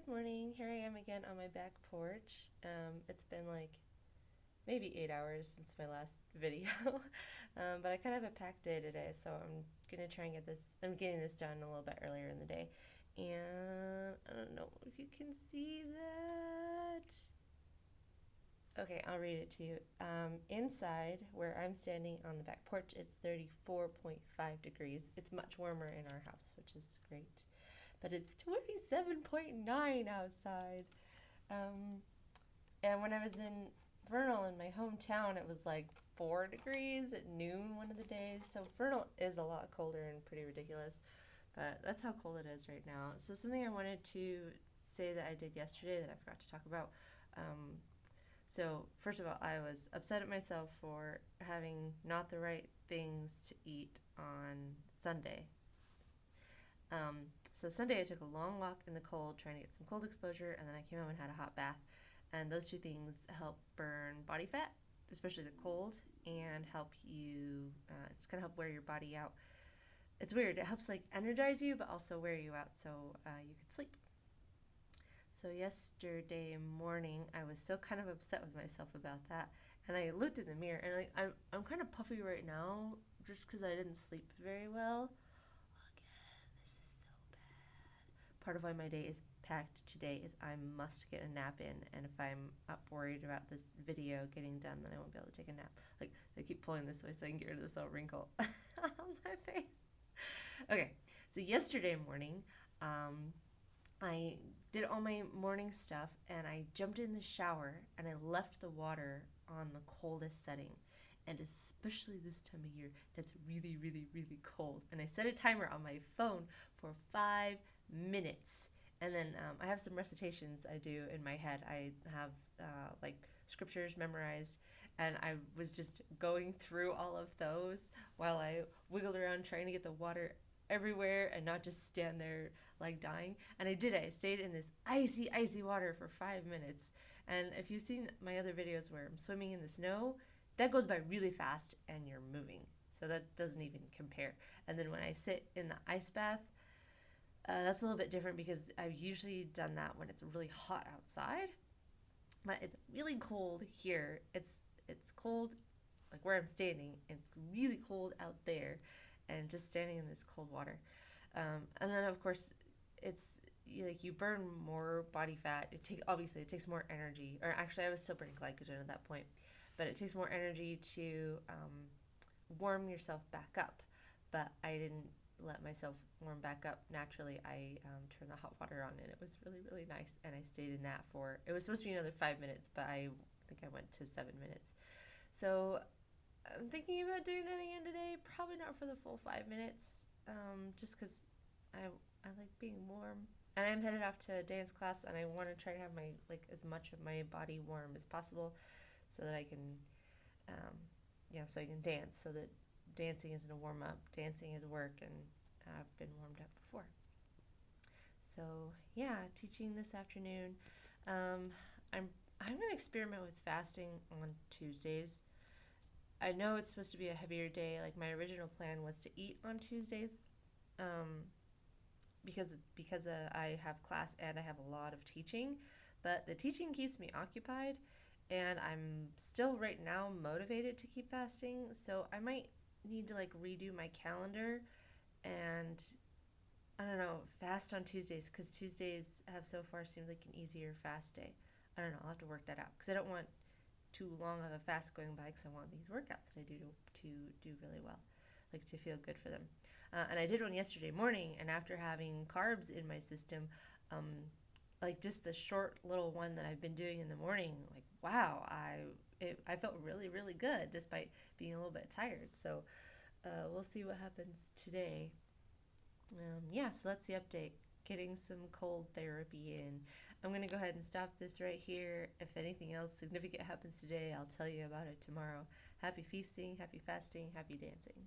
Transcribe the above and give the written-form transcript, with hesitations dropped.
Good morning. Here I am again on my back porch. It's been like maybe 8 hours since my last video, but I kind of have a packed day today, so I'm gonna try and get this. I'm getting this done a little bit earlier in the day, and I don't know if you can see that. Okay, I'll read it to you. Inside, where I'm standing on the back porch, it's 34.5 degrees. It's much warmer in our house, which is great. But it's 27.9 outside. Um, and when I was in Vernal, in my hometown, it was like 4 degrees at noon one of the days. So Vernal is a lot colder and pretty ridiculous. But that's how cold it is right now. So something I wanted to say that I did yesterday that I forgot to talk about. So, first of all, I was upset at myself for having not the right things to eat on Sunday. So Sunday I took a long walk in the cold trying to get some cold exposure, and then I came home and had a hot bath. And those two things help burn body fat, especially the cold, and help you, it's going to help wear your body out. It's weird. It helps like energize you, but also wear you out so you can sleep. So yesterday morning, I was so kind of upset with myself about that, and I looked in the mirror, and like I'm kind of puffy right now, just because I didn't sleep very well. Again, this is so bad. Part of why my day is packed today is I must get a nap in, and if I'm up worried about this video getting done, then I won't be able to take a nap. Like, I keep pulling this way so I can get rid of this little wrinkle on my face. Okay, so yesterday morning, I did all my morning stuff and I jumped in the shower and I left the water on the coldest setting. And especially this time of year, that's really, really, really cold. And I set a timer on my phone for 5 minutes. And then I have some recitations I do in my head. I have like scriptures memorized, and I was just going through all of those while I wiggled around trying to get the water everywhere and not just stand there like dying. And I did it. I stayed in this icy, icy water for 5 minutes. And if you've seen my other videos where I'm swimming in the snow, that goes by really fast and you're moving. So that doesn't even compare. And then when I sit in the ice bath, that's a little bit different because I've usually done that when it's really hot outside. But it's really cold here. It's cold like where I'm standing. It's really cold out there, and just standing in this cold water. And then of course, it's like you burn more body fat. Obviously it takes more energy. Or actually, I was still burning glycogen at that point, but it takes more energy to warm yourself back up. But I didn't let myself warm back up naturally. I turned the hot water on, and it was really, really nice. And I stayed in that for, it was supposed to be another 5 minutes, but I think I went to 7 minutes. So I'm thinking about doing that again today. Probably not for the full 5 minutes, just because I like being warm. And I'm headed off to a dance class, and I want to try to have my like as much of my body warm as possible, so that I can, so I can dance. So that dancing isn't a warm up. Dancing is work, and I've been warmed up before. So yeah, teaching this afternoon. I'm gonna experiment with fasting on Tuesdays. I know it's supposed to be a heavier day. Like my original plan was to eat on Tuesdays, because I have class and I have a lot of teaching, but the teaching keeps me occupied, and I'm still right now motivated to keep fasting. So I might need to like redo my calendar and I don't know, fast on Tuesdays, because Tuesdays have so far seemed like an easier fast day. I don't know. I'll have to work that out because I don't want too long of a fast going by, because I want these workouts that I do to do really well, like to feel good for them. And I did one yesterday morning, and after having carbs in my system, like just the short little one that I've been doing in the morning, like wow, I felt really, really good despite being a little bit tired. So we'll see what happens today. So that's the update. Getting some cold therapy in. I'm going to go ahead and stop this right here. If anything else significant happens today, I'll tell you about it tomorrow. Happy feasting, happy fasting, happy dancing.